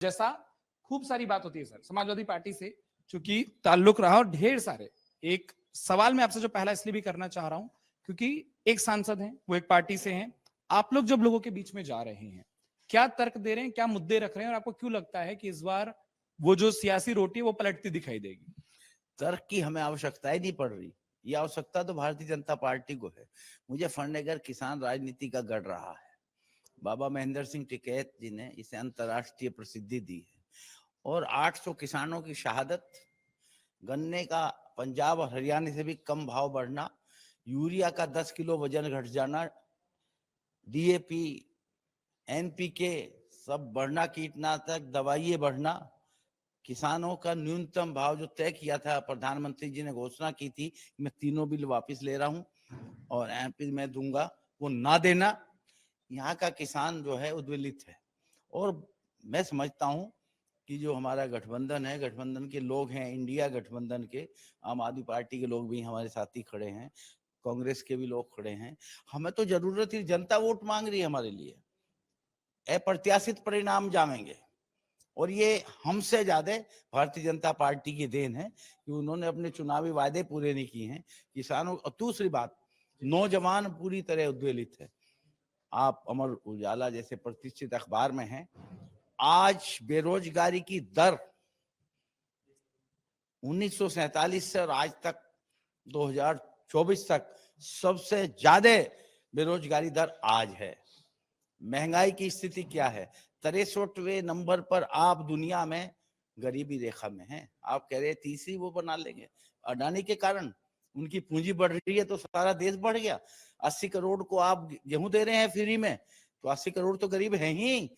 जैसा खूब सारी बात होती है सर समाजवादी पार्टी से चूंकि ताल्लुक रहा, और ढेर सारे एक सवाल मैं आपसे जो पहला इसलिए भी करना चाह रहा हूं क्योंकि एक सांसद हैं, वो एक पार्टी से हैं, आप लोग जब लोगों के बीच में जा रहे हैं, क्या तर्क दे रहे हैं, क्या मुद्दे रख रहे हैं, और आपको क्यों लगता है कि इस बार वो जो सियासी रोटी है वो पलटती दिखाई देगी? तर्क की हमें आवश्यकता ही नहीं पड़ रही। ये आवश्यकता तो भारतीय जनता पार्टी को है। मुझे फडनेगर किसान राजनीति का गढ़ रहा है। बाबा महेंद्र सिंह टिकैत जी ने इसे अंतर्राष्ट्रीय प्रसिद्धि दी है, और 800 किसानों की शहादत, गन्ने का पंजाब और हरियाणा से भी कम भाव बढ़ना, यूरिया का 10 किलो वजन घट जाना, डीएपी, एनपीके सब बढ़ना, कीटनाशक दवाइयाँ बढ़ना, किसानों का न्यूनतम भाव जो तय किया था, प्रधानमंत्री जी ने घोषणा की थी, मैं तीनों बिल वापस ले रहा हूं और एमपी में दूंगा, वो ना देना, यहाँ का किसान जो है उद्वेलित है। और मैं समझता हूं कि जो हमारा गठबंधन है, गठबंधन के लोग हैं, इंडिया गठबंधन के आम आदमी पार्टी के लोग भी हमारे साथी खड़े हैं, कांग्रेस के भी लोग खड़े हैं। हमें तो जरूरत ही, जनता वोट मांग रही है हमारे लिए, अप्रत्याशित परिणाम जामेंगे, और ये हमसे ज्यादा भारतीय जनता पार्टी की देन है कि उन्होंने अपने चुनावी वायदे पूरे नहीं किए हैं किसानों। और दूसरी बात, नौजवान पूरी तरह उद्वेलित है। आप अमर उजाला जैसे प्रतिष्ठित अखबार में हैं, आज बेरोजगारी की दर 1947 से और आज तक 2024 तक सबसे ज्यादा बेरोजगारी दर आज है। महंगाई की स्थिति क्या है? 63वें नंबर पर आप दुनिया में गरीबी रेखा में हैं। आप कह रहे हैं तीसरी वो बना लेंगे। अडानी के कारण उनकी पूंजी बढ़ रही है तो सारा देश बढ़ गया। 80 करोड़ को आप गेहूं दे रहे हैं फ्री में, तो 80 करोड़ तो गरीब हैं ही।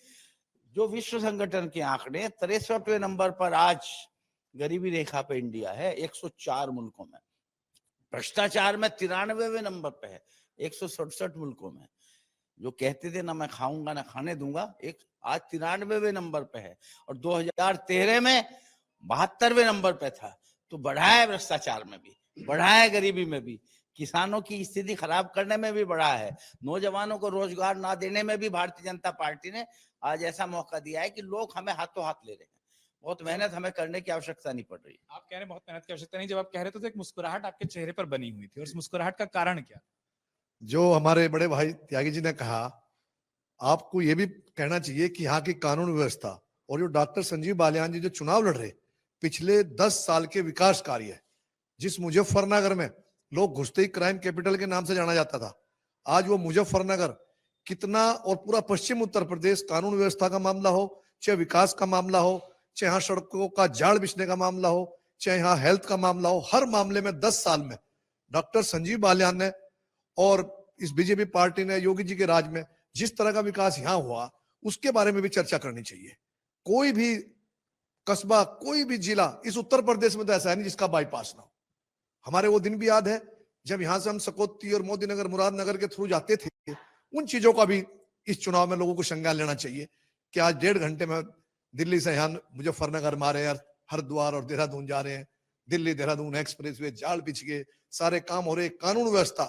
जो विश्व संगठन के आंकड़े, 63वें नंबर पर आज गरीबी रेखा पे इंडिया है 104 मुल्कों में। भ्रष्टाचार में 93वें नंबर पे है 167 मुल्कों में। जो कहते थे ना मैं खाऊंगा ना खाने दूंगा, एक आज 93वें नंबर पे है, और 2013 में 72वें नंबर पे था। तो बढ़ा है भ्रष्टाचार में भी, बढ़ा है गरीबी में भी, किसानों की स्थिति खराब करने में भी बढ़ा है, नौजवानों को रोजगार ना देने में भी भारतीय जनता पार्टी ने आज ऐसा मौका दिया है कि लोग हमें हाथों हाथ ले रहे हैं। बहुत मेहनत हमें करने की आवश्यकता नहीं पड़ रही। आप कह रहे हैं बहुत मेहनत की आवश्यकता नहीं, जब आप कह रहे थे तो एक मुस्कुराहट आपके चेहरे पर बनी हुई थी, और उस मुस्कुराहट का कारण क्या? जो हमारे बड़े भाई त्यागी जी ने कहा, आपको ये भी कहना चाहिए कि यहाँ की कानून व्यवस्था और जो डॉक्टर संजीव बालियान जी जो चुनाव लड़ रहे, पिछले 10 साल के विकास कार्य है, जिस मुजफ्फरनगर में लोग घुसते ही क्राइम कैपिटल के नाम से जाना जाता था, आज वो मुजफ्फरनगर कितना, और पूरा पश्चिम उत्तर प्रदेश, कानून व्यवस्था का मामला हो, चाहे विकास का मामला हो, चाहे यहाँ सड़कों का जाड़ बिछने का मामला हो, चाहे यहाँ हेल्थ का मामला हो, हर मामले में 10 साल में डॉक्टर संजीव बालियान ने और इस बीजेपी पार्टी ने, योगी जी के राज में जिस तरह का विकास यहाँ हुआ, उसके बारे में भी चर्चा करनी चाहिए। कोई भी कस्बा, कोई भी जिला इस उत्तर प्रदेश में तो ऐसा है नहीं जिसका बाईपास ना हो। हमारे वो दिन भी याद है जब यहाँ से हम सकौती और मोदी नगर, मुरादनगर के थ्रू जाते थे। उन चीजों का भी इस चुनाव में लोगों को संज्ञान लेना चाहिए कि आज 1.5 घंटे में दिल्ली से यहाँ मुजफ्फरनगर मारे, हरिद्वार और देहरादून जा रहे हैं, दिल्ली देहरादून एक्सप्रेस वे जाल बिछ गए, सारे काम हो रहे। कानून व्यवस्था,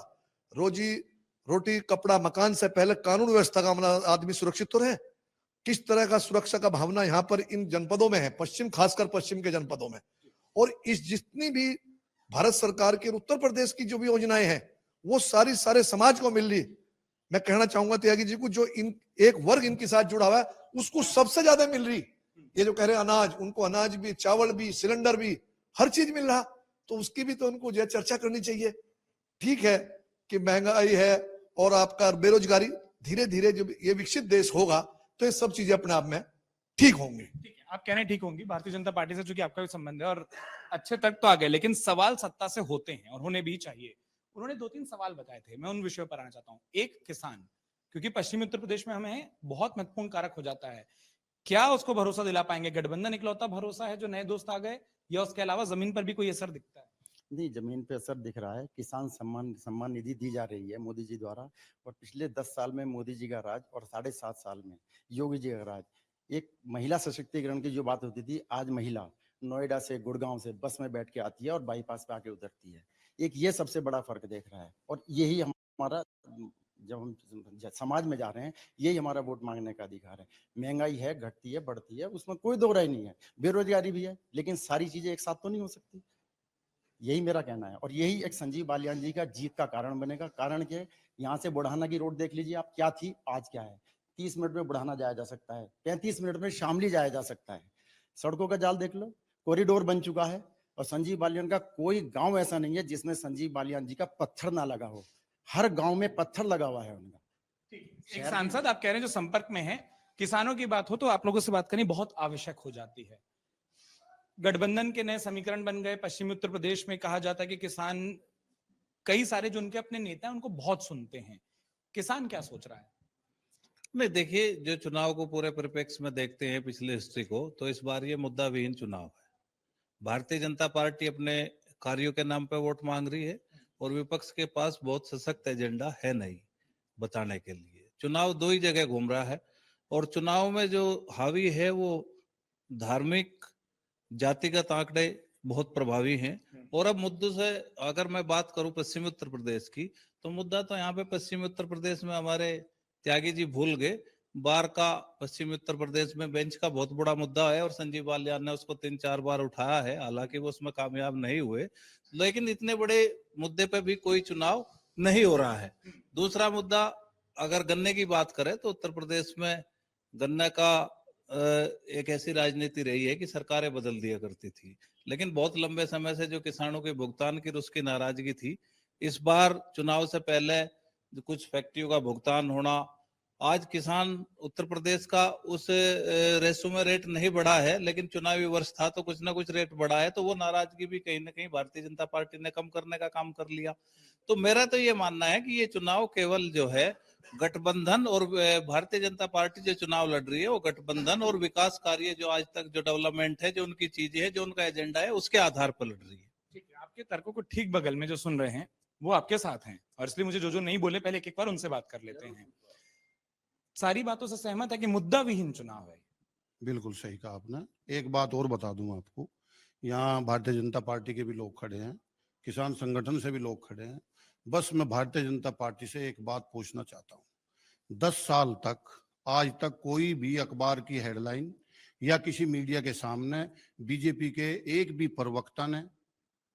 रोजी रोटी कपड़ा मकान से पहले कानून व्यवस्था का आदमी सुरक्षित तो रहे। किस तरह का सुरक्षा का भावना यहाँ पर इन जनपदों में है, पश्चिम, खासकर पश्चिम के जनपदों में। और इस जितनी भी भारत सरकार के उत्तर प्रदेश की जो भी योजनाएं हैं, वो सारी सारे समाज को मिल रही। मैं कहना चाहूंगा त्यागी जी को, जो इन एक वर्ग इनके साथ जुड़ा हुआ है उसको सबसे ज्यादा मिल रही। ये जो कह रहे हैं अनाज, उनको अनाज भी, चावल भी, सिलेंडर भी, हर चीज मिल रहा, तो उसकी भी तो उनको जो चर्चा करनी चाहिए। ठीक है कि महंगाई है और आपका बेरोजगारी, धीरे धीरे जब ये विकसित देश होगा तो ये सब चीजें अपने आप में ठीक होंगी। ठीक है, आप कह रहे हैं ठीक होंगी। भारतीय जनता पार्टी से चूंकि आपका भी संबंध है और अच्छे तक तो आ गए, लेकिन सवाल सत्ता से होते हैं और होने भी चाहिए। उन्होंने 2-3 सवाल बताए थे, मैं उन विषयों पर आना चाहता हूँ। एक, किसान, क्योंकि पश्चिमी उत्तर प्रदेश में हमें बहुत महत्वपूर्ण कारक हो जाता है, क्या उसको भरोसा दिला पाएंगे? गठबंधन इकलौता भरोसा है जो नए दोस्त आ गए, या उसके अलावा जमीन पर भी कोई असर दिखता है? नहीं, जमीन पे असर दिख रहा है। किसान सम्मान सम्मान निधि दी जा रही है मोदी जी द्वारा, और पिछले 10 साल में मोदी जी का राज और 7.5 साल में योगी जी का राज, एक महिला सशक्तिकरण की जो बात होती थी, आज महिला नोएडा से, गुड़गांव से बस में बैठ के आती है और बाईपास पे आके उतरती है। एक ये सबसे बड़ा फर्क देख रहा है, और यही हमारा जब हम समाज में जा रहे हैं, यही हमारा वोट मांगने का अधिकार है। महंगाई है, घटती है, बढ़ती है, उसमें कोई दो राय नहीं है। बेरोजगारी भी है, लेकिन सारी चीजें एक साथ तो नहीं हो सकती। यही मेरा कहना है, और यही एक संजीव बालियान जी का जीत का कारण बनेगा। कारण के यहाँ से बुढ़ाना की रोड देख लीजिए आप, क्या थी आज क्या है। 30 मिनट में बुढ़ाना जाया जा सकता है, 35 मिनट में शामली जाया जा सकता है। सड़कों का जाल देख लो, कॉरिडोर बन चुका है। और संजीव बालियान का कोई गांव ऐसा नहीं है जिसमें संजीव बालियान जी का पत्थर ना लगा हो। हर गांव में पत्थर लगा हुआ है उनका। एक सांसद आप कह रहे हैं जो संपर्क में है, किसानों की बात हो तो आप लोगों से बात करनी बहुत आवश्यक हो जाती है। गठबंधन के नए समीकरण बन गए। पश्चिमी उत्तर प्रदेश में कहा जाता है कि किसान, कई सारे जो उनके अपने नेता हैं उनको बहुत सुनते हैं। किसान क्या सोच रहा है? नहीं, देखिए, जो चुनाव को पूरे परिप्रेक्ष्य में देखते हैं पिछले हिस्ट्री को, तो इस बार ये मुद्दा विहीन चुनाव है। भारतीय जनता पार्टी अपने कार्यों के नाम पे वोट मांग रही है और विपक्ष के पास बहुत सशक्त एजेंडा है नहीं बताने के लिए। चुनाव दो ही जगह घूम रहा है और चुनाव में जो हावी है वो धार्मिक जातिगत आंकड़े बहुत प्रभावी हैं। और अब मुद्दों से अगर मैं बात करूं पश्चिमी उत्तर प्रदेश की, तो मुद्दा तो यहाँ पे पश्चिमी उत्तर प्रदेश में हमारे त्यागी जी भूल गए। बार का पश्चिमी उत्तर प्रदेश में बेंच का बहुत बड़ा मुद्दा है और संजीव बालियान ने उसको 3-4 बार उठाया है, हालांकि वो उसमें कामयाब नहीं हुए। लेकिन इतने बड़े मुद्दे पे भी कोई चुनाव नहीं हो रहा है। दूसरा मुद्दा, अगर गन्ने की बात करें तो उत्तर प्रदेश में गन्ने का एक ऐसी राजनीति रही है कि सरकारें बदल दिया करती थी, लेकिन बहुत लंबे समय से जो किसानों के भुगतान की उसकी नाराजगी थी, इस बार चुनाव से पहले कुछ फैक्ट्रियों का भुगतान होना, आज किसान उत्तर प्रदेश का उस रेशो में रेट नहीं बढ़ा है, लेकिन चुनावी वर्ष था तो कुछ ना कुछ रेट बढ़ा है, तो वो नाराजगी भी कहीं ना कहीं भारतीय जनता पार्टी ने कम करने का काम कर लिया। तो मेरा तो ये मानना है कि ये चुनाव केवल जो है गठबंधन और भारतीय जनता पार्टी जो चुनाव लड़ रही है वो गठबंधन और विकास कार्य, जो आज तक जो डेवलपमेंट है, जो उनकी चीजें है, जो उनका एजेंडा है, उसके आधार पर लड़ रही है। ठीक है, आपके तर्कों को ठीक बगल में जो सुन रहे हैं वो आपके साथ हैं, और इसलिए मुझे जो नहीं बोले पहले एक बार उनसे बात कर लेते हैं। सारी बातों से सहमत है कि मुद्दा विहीन चुनाव है? बिल्कुल सही कहा आपने। एक बात और बता दूं आपको, यहाँ भारतीय जनता पार्टी के भी लोग खड़े हैं, किसान संगठन से भी लोग खड़े हैं। बस मैं भारतीय जनता पार्टी से एक बात पूछना चाहता हूँ। 10 साल तक, आज तक कोई भी अखबार की हेडलाइन या किसी मीडिया के सामने बीजेपी के एक भी प्रवक्ता ने,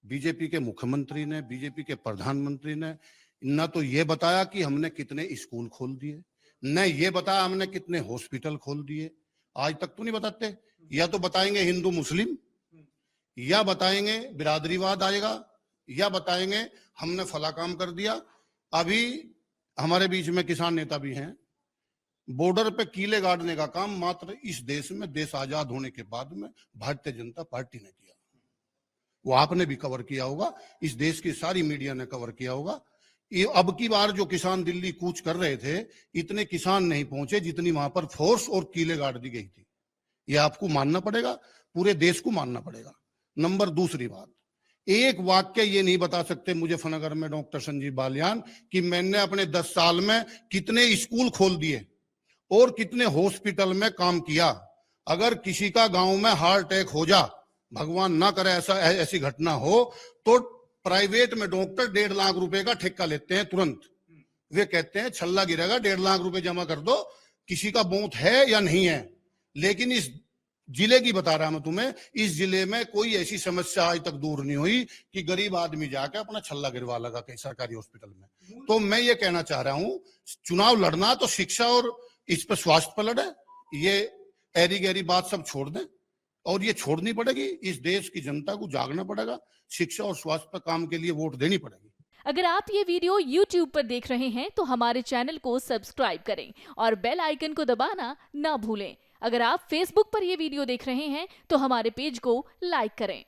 बीजेपी के मुख्यमंत्री ने, बीजेपी के प्रधानमंत्री ने न तो ये बताया कि हमने कितने स्कूल खोल दिए, न ये बताया हमने कितने हॉस्पिटल खोल दिए। आज तक तो नहीं बताते। या तो बताएंगे हिंदू मुस्लिम, या बताएंगे बिरादरीवाद आएगा, या बताएंगे हमने फला काम कर दिया। अभी हमारे बीच में किसान नेता भी हैं, बॉर्डर पे कीले गाड़ने का काम मात्र इस देश में, देश आजाद होने के बाद में भारतीय जनता पार्टी ने किया। वो आपने भी कवर किया होगा, इस देश की सारी मीडिया ने कवर किया होगा। ये अब की बार जो किसान दिल्ली कूच कर रहे थे, इतने किसान नहीं पहुंचे जितनी वहां पर फोर्स और कीले गाड़ दी गई थी। ये आपको मानना पड़ेगा, पूरे देश को मानना पड़ेगा। नंबर दूसरी बात, एक वाक्य ये नहीं बता सकते मुजफ्फरनगर में डॉक्टर संजीव बालियान कि मैंने अपने 10 साल में कितने स्कूल खोल दिए और कितने हॉस्पिटल में काम किया। अगर किसी का गांव में हार्ट अटैक हो जा, भगवान ना करे ऐसी घटना हो, तो प्राइवेट में डॉक्टर 1.5 लाख रुपए का ठेका लेते हैं तुरंत। वे कहते हैं छल्ला गिरेगा, 1.5 लाख रुपए जमा कर दो, किसी का मौत है या नहीं है। लेकिन इस जिले की बता रहा मैं तुम्हें, इस जिले में कोई ऐसी समस्या आज तक दूर नहीं हुई कि गरीब आदमी जाकर अपना छल्ला गिरवा लगा कहीं सरकारी हॉस्पिटल में। तो मैं ये कहना चाह रहा हूं, चुनाव लड़ना तो शिक्षा और इस पर स्वास्थ्य पर लड़े। ये ऐरी गहरी बात सब छोड़ दें, और ये छोड़नी पड़ेगी। इस देश की जनता को जागना पड़ेगा, शिक्षा और स्वास्थ्य पर काम के लिए वोट देनी पड़ेगी। अगर आप ये वीडियो YouTube पर देख रहे हैं तो हमारे चैनल को सब्सक्राइब करें और बेल आइकन को दबाना ना भूलें। अगर आप Facebook पर ये वीडियो देख रहे हैं तो हमारे पेज को लाइक करें।